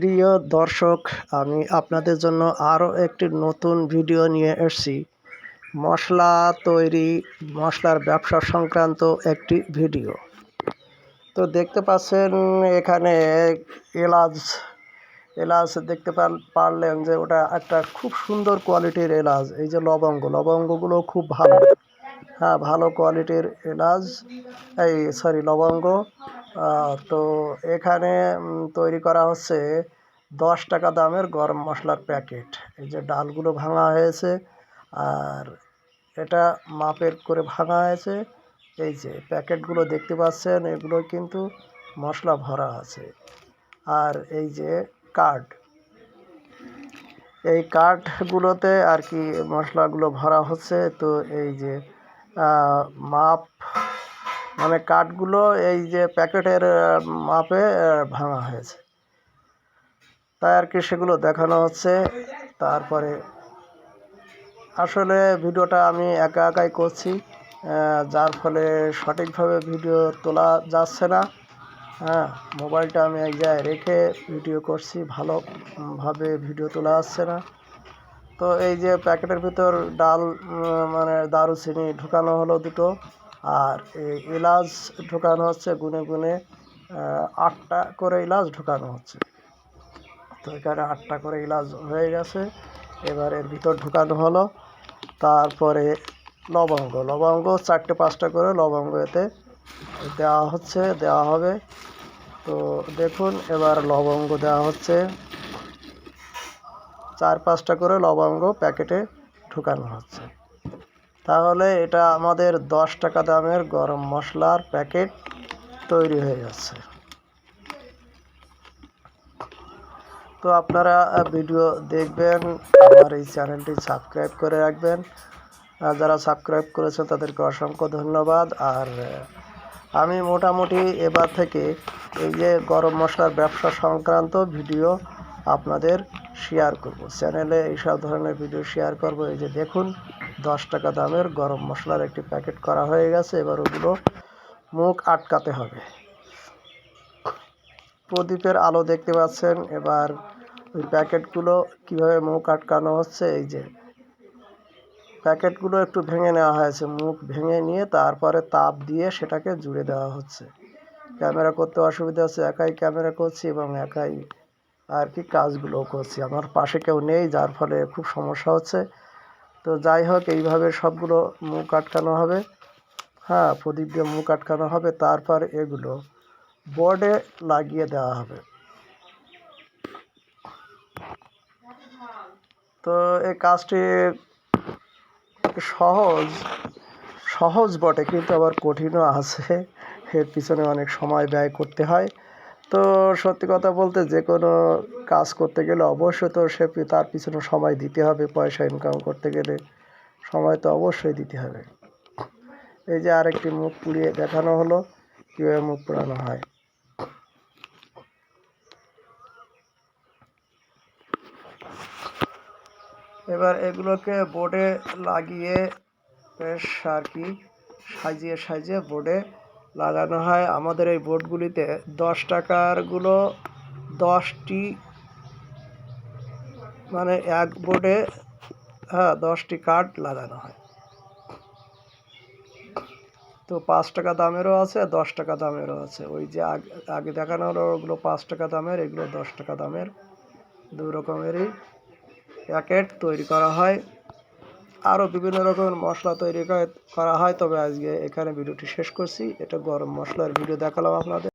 প্রিয় দর্শক, আমি আপনাদের জন্য আরও একটি নতুন ভিডিও নিয়ে এসেছি। মশলা তৈরি, মশলার ব্যবসা সংক্রান্ত একটি ভিডিও। তো দেখতে পাচ্ছেন এখানে এলাচ দেখতে পারলেন যে ওটা একটা খুব সুন্দর কোয়ালিটির এলাচ। এই যে লবঙ্গগুলো খুব ভালো, হ্যাঁ, ভালো কোয়ালিটির এলাচ, লবঙ্গ। তো এখানে তৈরি করা হচ্ছে 10 টাকা দামের গরম মশলার প্যাকেট। এই যে ডালগুলো ভাঙা হয়েছে, আর এটা মাপের করে ভাঙা হয়েছে। এই যে প্যাকেটগুলো দেখতে পাচ্ছেন, এগুলো কিন্তু মশলা ভরা আছে। আর এই যে এই কার্ডগুলোতে আর কি মশলাগুলো ভরা হচ্ছে। তো এই যে মাপ, মানে কাঠগুলো এই যে প্যাকেটের মাপে ভাঙা হয়েছে, তাই আর কি সেগুলো দেখানো হচ্ছে। তারপরে আসলে ভিডিওটা আমি একাই করছি, যার ফলে সঠিকভাবে ভিডিও তোলা যাচ্ছে না। হ্যাঁ, মোবাইলটা আমি এক জায়গায় রেখে ভিডিও করছি, ভালোভাবে ভিডিও তোলা যাচ্ছে না। তো এই যে প্যাকেটের ভিতর ডাল, মানে দারুচিনি ঢুকানো হলো দুটো, আর এই এলাচ ঢুকানো হচ্ছে গুনে গুনে 8টা করে এলাচ ঢুকানো হচ্ছে। তো এখানে 8টা করে এলাচ হয়ে গেছে। এবার এর ভিতর ঢুকানো হলো। তারপরে লবঙ্গ 4টে 5টা করে লবঙ্গ এতে দেওয়া হবে। তো দেখুন, এবার লবঙ্গ দেওয়া হচ্ছে, 4-5টা করে লবঙ্গ প্যাকেটে ঢুকানো হচ্ছে। তাহলে এটা আমাদের 10 টাকা দামের গরম মশলার প্যাকেট তৈরি হয়ে যাচ্ছে। তো আপনারা ভিডিও দেখবেন, আমার এই চ্যানেলটি সাবস্ক্রাইব করে রাখবেন। যারা সাবস্ক্রাইব করেছেন তাদেরকে অসংখ্য ধন্যবাদ। আর আমি মোটামুটি এবার থেকে এই যে গরম মশলার ব্যবসা সংক্রান্ত ভিডিও আপনাদের শেয়ার করব, চ্যানেলে এইসব ধরনের ভিডিও শেয়ার করব। এই যে দেখুন, 10 টাকা দামের গরম মশলার একটি প্যাকেট করা হয়ে গেছে। এবার ওগুলো মুখ আটকাতে হবে। প্রদীপের আলো দেখতে পাচ্ছেন। এবার ওই প্যাকেটগুলো কিভাবে মুখ আটকানো হচ্ছে, এই যে প্যাকেটগুলো একটু ভেঙে নেওয়া হয়েছে, মুখ ভেঙে নিয়ে তারপরে তাপ দিয়ে সেটাকে জুড়ে দেওয়া হচ্ছে। ক্যামেরা করতে অসুবিধা হচ্ছে, একাই ক্যামেরা করছি এবং একাই আর কি কাজগুলো করছি। আমার পাশে কেউ নেই, যার ফলে খুব সমস্যা হচ্ছে। তো যাই হোক, এইভাবে সবগুলো মুখ আটকানো হবে। হ্যাঁ, প্রদীপ দিয়ে মুখ আটকানো হবে। তারপর এগুলো বোর্ডে লাগিয়ে দেওয়া হবে। তো এই কাজটি সহজ বটে, কিন্তু আবার কঠিনও আছে। এর পিছনে অনেক সময় ব্যয় করতে হয়। তো সত্যি কথা বলতে, যে কোনো কাজ করতে গেলে অবশ্যই তো তার পিছনে সময় দিতে হবে। পয়সা ইনকাম করতে গেলে সময় তো অবশ্যই দিতে হবে। এই যে আরেকটি মুখ পুড়িয়ে দেখানো হলো কীভাবে মুখ পোড়ানো হয়। এবার এগুলোকে বোর্ডে লাগিয়ে বেশ আর কি সাজিয়ে বোর্ডে লাগানো হয়। আমাদের এই বোর্ডগুলিতে 10 টাকারগুলো 10টি, মানে এক বোর্ডে 10টি কার্ড লাগানো হয়। তো 5 টাকা দামেরও আছে, 10 টাকা দামেরও আছে। ওই যে আগে দেখানো হলো ওগুলো 5 টাকা দামের, এগুলো 10 টাকা দামের। দু রকমেরই প্যাকেট তৈরি করা হয়। আরও বিভিন্ন রকমের মশলা তৈরি করা হয়। তবে আজকে এখানে ভিডিওটি শেষ করছি। এটা গরম মশলার ভিডিও দেখালাম আপনাদের।